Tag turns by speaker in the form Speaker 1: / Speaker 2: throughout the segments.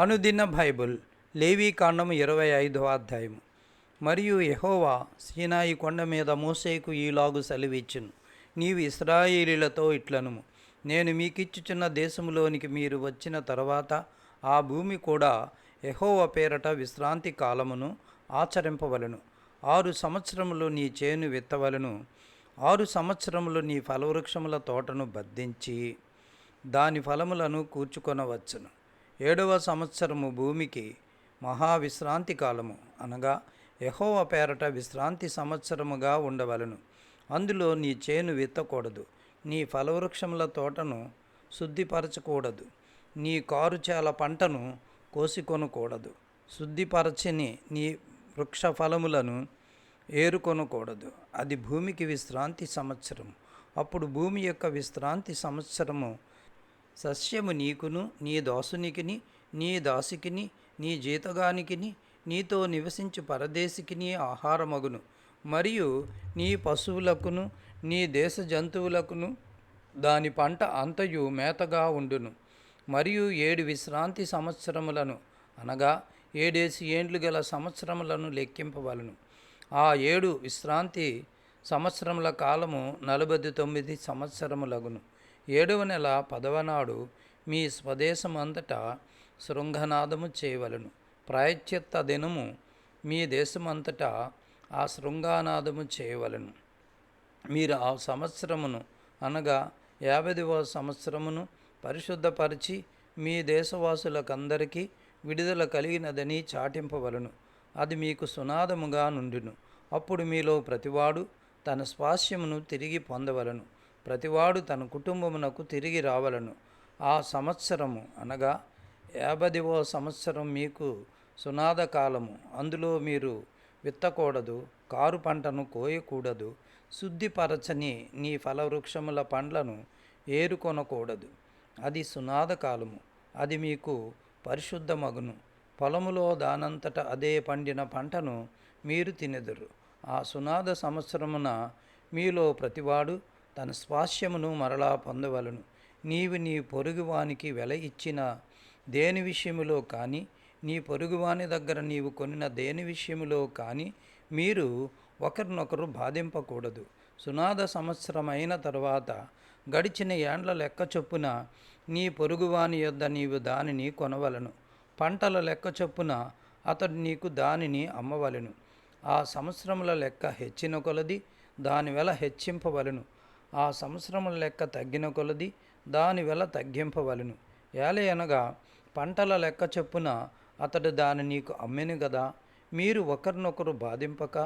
Speaker 1: అనుదిన బైబుల్ లేవీకాండము 25వ అధ్యాయము. మరియు యెహోవా సీనాయి కొండ మీద మోషేకు ఈలాగు సెలవిచ్చెను, నీవు ఇశ్రాయేలీయులతో ఇట్లనుము, నేను మీకిచ్చుచున్న దేశములోనికి మీరు వచ్చిన తర్వాత ఆ భూమి కూడా యెహోవా పేరట విశ్రాంతి కాలమును ఆచరింపవలను. 6 సంవత్సరములు నీ చేను విత్తవలను. 6 సంవత్సరములు నీ ఫలవృక్షముల తోటను బద్దించి దాని ఫలములను కూర్చుకొనవచ్చును. 7వ సంవత్సరము భూమికి మహావిశ్రాంతి కాలము, అనగా యెహోవా పేరట విశ్రాంతి సంవత్సరముగా ఉండవలను. అందులో నీ చేను విత్తకూడదు, నీ ఫలవృక్షముల తోటను శుద్ధిపరచకూడదు, నీ కారుచేల పంటను కోసికొనకూడదు, శుద్ధిపరచని నీ వృక్ష ఫలములను ఏరుకొనకూడదు. అది భూమికి విశ్రాంతి సంవత్సరము. అప్పుడు భూమి యొక్క విశ్రాంతి సంవత్సరము సస్యము నీకును, నీ దాసునికిని, నీ దాసికిని, నీ జీతగానికిని, నీతో నివసించు పరదేశికిని ఆహారమగును. మరియు నీ పశువులకును, నీ దేశ జంతువులకును దాని పంట అంతయు మేతగా ఉండును. మరియు 7 విశ్రాంతి సంవత్సరములను, అనగా 7 ఏండ్లు గల సంవత్సరములను లెక్కింపవలను. ఆ 7 విశ్రాంతి సంవత్సరముల కాలము 49 సంవత్సరములగును. 7వ నెల 10వ నాడు మీ స్వదేశమంతటా శృంగనాదము చేయవలను. ప్రాయశ్చిత్త దినము మీ దేశమంతటా ఆ శృంగానాదము చేయవలను. మీరు ఆ సంవత్సరమును, అనగా 50వ సంవత్సరమును పరిశుద్ధపరిచి మీ దేశవాసులకందరికీ విడుదల కలిగినదని చాటింపవలను. అది మీకు సునాదముగా నుండును. అప్పుడు మీలో ప్రతివాడు తన స్వాస్యమును తిరిగి పొందవలను. ప్రతివాడు తన కుటుంబమునకు తిరిగి రావలను. ఆ సంవత్సరము, అనగా 50వ సంవత్సరం మీకు సునాద కాలము. అందులో మీరు విత్తకూడదు, కారు పంటను కోయకూడదు, శుద్ధిపరచని నీ ఫలవృక్షముల పండ్లను ఏరుకొనకూడదు. అది సునాద కాలము. అది మీకు పరిశుద్ధమగును. పొలములో దానంతట అదే పండిన పంటను మీరు తినెదరు. ఆ సునాద సంవత్సరమున మీలో ప్రతివాడు తన స్వాస్యమును మరలా పొందవలను. నీవు నీ పొరుగువానికి వెల ఇచ్చిన దేని విషయములో కానీ, నీ పొరుగువాని దగ్గర నీవు కొనిన దేని విషయములో కానీ మీరు ఒకరినొకరు బాధింపకూడదు. సునాద సంవత్సరం అయిన తరువాత గడిచిన ఏండ్ల లెక్క చొప్పున నీ పొరుగువాని యొద్ద నీవు దానిని కొనవలను. పంటల లెక్క చొప్పున అతడు నీకు దానిని అమ్మవలెను. ఆ సంవత్సరముల లెక్క హెచ్చిన కొలది దాని వెల హెచ్చింపవలను. ఆ సంవత్సరముల లెక్క తగ్గిన కొలది దాని వెల తగ్గింపవలను. ఏలయనగా పంటల లెక్క చొప్పున అతడు దాని నీకు అమ్మెను గదా. మీరు ఒకరినొకరు బాధింపక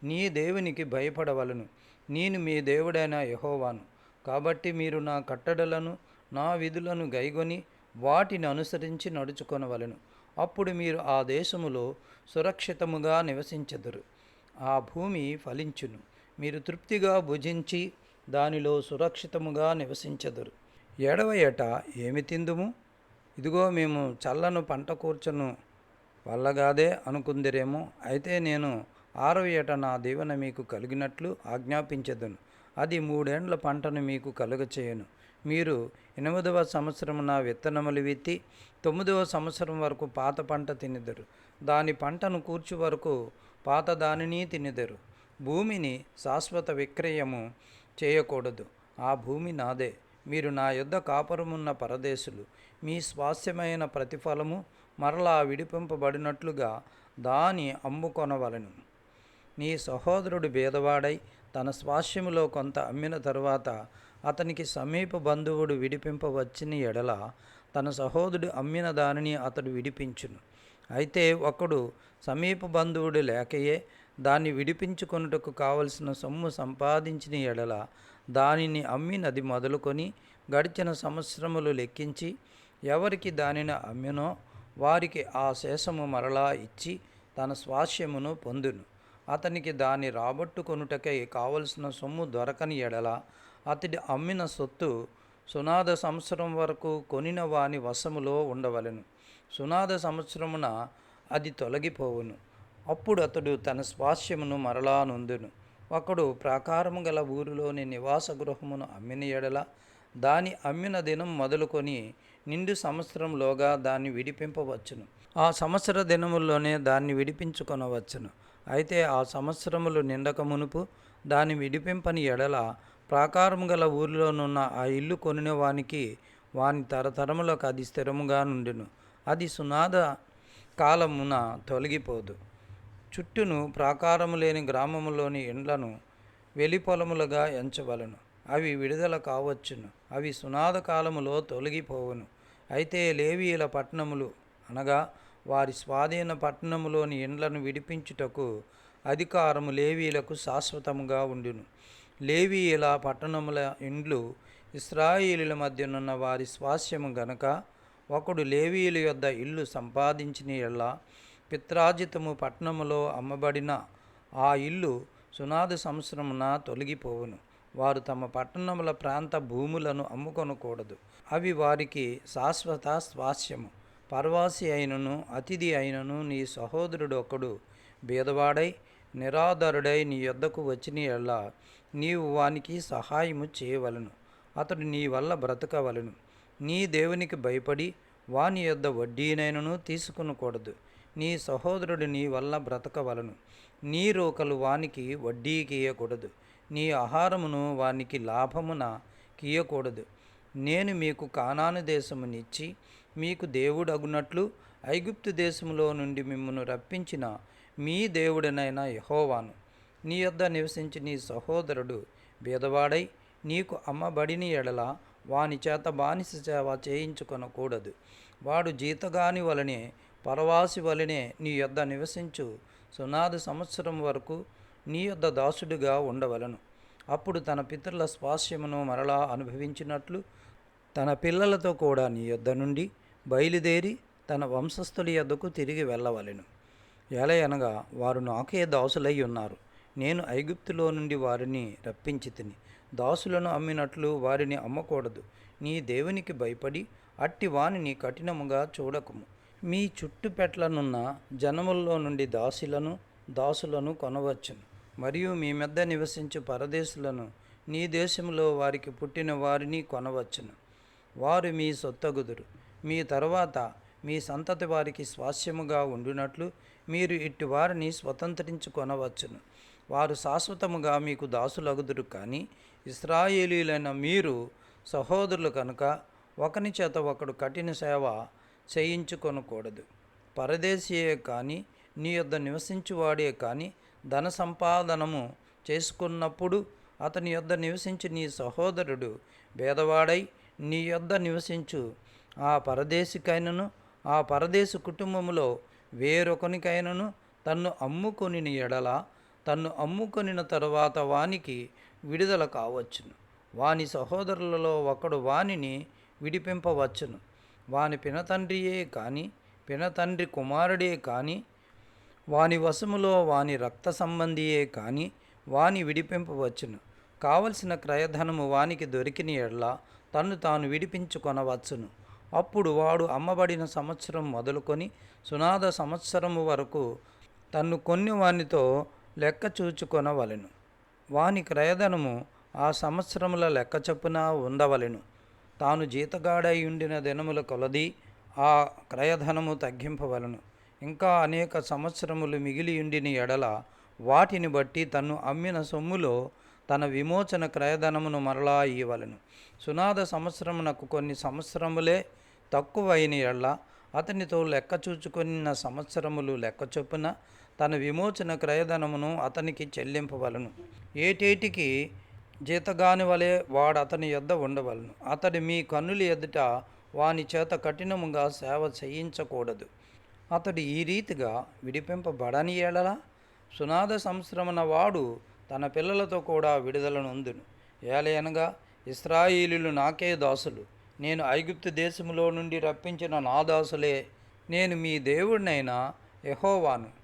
Speaker 1: నీ దేవునికి భయపడవలను. నేను మీ దేవుడైన యెహోవాను. కాబట్టి మీరు నా కట్టడలను, నా విధులను గైకొని వాటిని అనుసరించి నడుచుకొనవలెను. అప్పుడు మీరు ఆ దేశములో సురక్షితముగా నివసించెదరు. ఆ భూమి ఫలించును. మీరు తృప్తిగా భుజించి దానిలో సురక్షితముగా నివసించెదరు. 7వ ఏట ఏమి తిందుము? ఇదిగో మేము చల్లను పంట కూర్చొను వల్లగాదే అనుకుందిరేమో. అయితే నేను 6వ ఏట నా దీవెన మీకు కలిగినట్లు ఆజ్ఞాపించెదను. అది 3 ఏండ్ల పంటను మీకు కలుగచేయను. మీరు 8వ సంవత్సరమున విత్తనములు విత్తి 9వ సంవత్సరం వరకు పాత పంట తినెదరు. దాని పంటను కూర్చు వరకు పాత దానిని తినెదరు. భూమిని శాశ్వత విక్రయము చేయకూడదు. ఆ భూమి నాదే. మీరు నా యొద్ద కాపురమున్న పరదేశులు. మీ స్వాస్యమైన ప్రతిఫలము మరలా విడిపింపబడినట్లుగా దాని అమ్ముకొనవలెను. నీ సహోదరుడు బీదవాడై తన స్వాస్యములో కొంత అమ్మిన తరువాత అతనికి సమీప బంధువుడు విడిపింపవచ్చిన ఎడల తన సహోదరుడు అమ్మిన దానిని అతడు విడిపించును. అయితే ఒకడు సమీప బంధువుడు లేకయే దాన్ని విడిపించుకొనుటకు కావలసిన సొమ్ము సంపాదించిన ఎడల దానిని అమ్మినది మొదలుకొని గడిచిన సంవత్సరములు లెక్కించి ఎవరికి దానిని అమ్మినో వారికి ఆ శేషము మరలా ఇచ్చి తన స్వాస్యమును పొందును. అతనికి దాన్ని రాబట్టుకొనుటకై కావలసిన సొమ్ము దొరకని ఎడల అతడి అమ్మిన సొత్తు సునాద సంవత్సరం వరకు కొనిన వాని వశములో ఉండవలెను. సునాద సంవత్సరమున అది తొలగిపోవును. అప్పుడు అతడు తన స్వాస్యమును మరలా నొందును. ఒకడు ప్రాకారము గల ఊరిలోని నివాస గృహమును అమ్మిన ఎడల దాని అమ్మిన దినం మొదలుకొని నిండు సంవత్సరంలోగా దాన్ని విడిపింపవచ్చును. ఆ సంవత్సర దినముల్లోనే దాన్ని విడిపించుకొనవచ్చును. అయితే ఆ సంవత్సరములు నిండక మునుపు దాన్ని విడిపింపని ఎడల ప్రాకారము గల ఊరిలోనున్న ఆ ఇల్లు కొనిన వానికి వాని తరతరములకు అది స్థిరముగా నుండును. అది సునాద కాలమున తొలగిపోదు. చుట్టూను ప్రాకారము లేని గ్రామములోని ఇండ్లను వెలిపొలములుగా ఎంచవలను. అవి విడుదల కావచ్చును. అవి సునాద కాలములో తొలగిపోవును. అయితే లేవీయుల పట్టణములు అనగా వారి స్వాధీన పట్టణములోని ఇండ్లను విడిపించుటకు అధికారము లేవీయులకు శాశ్వతముగా ఉండును. లేవీయుల పట్టణముల ఇండ్లు ఇశ్రాయేలీయుల మధ్యనున్న వారి స్వాస్యము గనక ఒకడు లేవీయుల యొద్ద ఇల్లు సంపాదించిన ఎడల పిత్రార్జితము పట్టణములో అమ్మబడిన ఆ ఇల్లు సునాద సంవత్సరమున తొలగిపోవును. వారు తమ పట్టణముల ప్రాంత భూములను అమ్ముకొనకూడదు. అవి వారికి శాశ్వత స్వాస్యము. పరవాసి అయినను అతిథి అయినను నీ సహోదరుడు ఒకడు బీదవాడై నిరాధరుడై నీ యొద్దకు వచ్చిన ఎడల నీవు వానికి సహాయము చేయవలను. అతడు నీ వల్ల బ్రతకవలను. నీ దేవునికి భయపడి వాని యొద్ద వడ్డీనైనను తీసుకొనకూడదు. నీ సహోదరుడు నీ వల్ల బ్రతకవలను. నీ రోకలు వానికి వడ్డీకి ఇయ్యకూడదు. నీ ఆహారమును వానికి లాభమున కీయకూడదు. నేను మీకు కానాను దేశమునిచ్చి మీకు దేవుడగునట్లు ఐగుప్తు దేశములో నుండి మిమ్మను రప్పించిన మీ దేవుడనైన యెహోవాను. నీ యొద్ద నివసించి నీ సహోదరుడు బీదవాడై నీకు అమ్మబడిన ఎడల వాని చేత బానిస సేవ చేయించుకొనకూడదు. వాడు జీతగాని వలనే పరవాసి వలనే నీ యొద్ద నివసించు సునాద సంవత్సరం వరకు నీ యొద్ద దాసుడుగా ఉండవలను. అప్పుడు తన పితరుల స్వాస్యమును మరలా అనుభవించినట్లు తన పిల్లలతో కూడా నీ యొద్ద నుండి బయలుదేరి తన వంశస్థుల యొద్దకు తిరిగి వెళ్ళవలెను. ఎలయనగా వారు నాకే దాసులై ఉన్నారు. నేను ఐగుప్తులో నుండి వారిని రప్పించి తిని దాసులను అమ్మినట్లు వారిని అమ్మకూడదు. నీ దేవునికి భయపడి అట్టి వానిని కఠినముగా చూడకము. మీ చుట్టుపెట్లనున్న జనముల్లో నుండి దాసులను కొనవచ్చును. మరియు మీ మధ్య నివసించు పరదేశులను నీ దేశంలో వారికి పుట్టిన వారిని కొనవచ్చును. వారు మీ సొత్తగుదురు. మీ తరువాత మీ సంతతి వారికి స్వాస్యముగా ఉండునట్లు మీరు ఇట్టి వారిని స్వతంత్రించుకొనవచ్చును. వారు శాశ్వతముగా మీకు దాసులగుదురు. కానీ ఇశ్రాయేలీయులైన మీరు సహోదరులు కనుక ఒకని చేత ఒకడు కఠిన సేవ చేయించుకొనకూడదు. పరదేశీయే కానీ నీ యొద్ద నివసించువాడే కానీ ధన సంపాదనము చేసుకున్నప్పుడు అతని యొద్ద నివసించి నీ సహోదరుడు భేదవాడై నీ యొద్ద నివసించు ఆ పరదేశికైనను ఆ పరదేశి కుటుంబములో వేరొకనికైనను తన్ను అమ్ముకొనిన ఎడల తన్ను అమ్ముకొనిన తరువాత వానికి విడుదల కావచ్చును. వాని సహోదరులలో ఒకడు వానిని విడిపింపవచ్చును. వాని పినతండ్రియే కానీ పినతండ్రి కుమారుడే కానీ వాని వశములో వాని రక్త సంబంధియే కానీ వాని విడిపింపవచ్చును. కావలసిన క్రయధనము వానికి దొరికిన ఎడల తన్ను తాను విడిపించుకొనవచ్చును. అప్పుడు వాడు అమ్మబడిన సంవత్సరం మొదలుకొని సునాద సంవత్సరము వరకు తన్ను కొన్ని వానితో లెక్క చూచుకొనవలెను. వాని క్రయధనము ఆ సంవత్సరముల లెక్క చొప్పున ఉండవలెను. తాను జీతగాడై ఉండిన దినముల కొలది ఆ క్రయధనము తగ్గింపవలను. ఇంకా అనేక సంవత్సరములు మిగిలియుండిన ఎడల వాటిని బట్టి తన్ను అమ్మిన సొమ్ములో తన విమోచన క్రయధనమును మరలా ఇయ్యవలెను. సునాద సంవత్సరమునకు కొన్ని సంవత్సరములే తక్కువైన ఎడల అతనితో లెక్క చూచుకొనిన సంవత్సరములు లెక్క చొప్పున తన విమోచన క్రయధనమును అతనికి చెల్లింపవలను. ఏటేటికి జీతగాని వలె వాడు అతని యొద్ద ఉండవలను. అతడు మీ కన్నుల ఎదుట వాని చేత కఠినముగా సేవ చేయించకూడదు. అతడు ఈ రీతిగా విడిపింపబడని ఎడల సునాద సంవత్సరమున వాడు తన పిల్లలతో కూడా విడుదల నొందును. ఏలయనగా ఇశ్రాయేలీయులు నాకే దాసులు. నేను ఐగుప్తు దేశములో నుండి రప్పించిన నా దాసులే. నేను మీ దేవుడినైన యెహోవాను.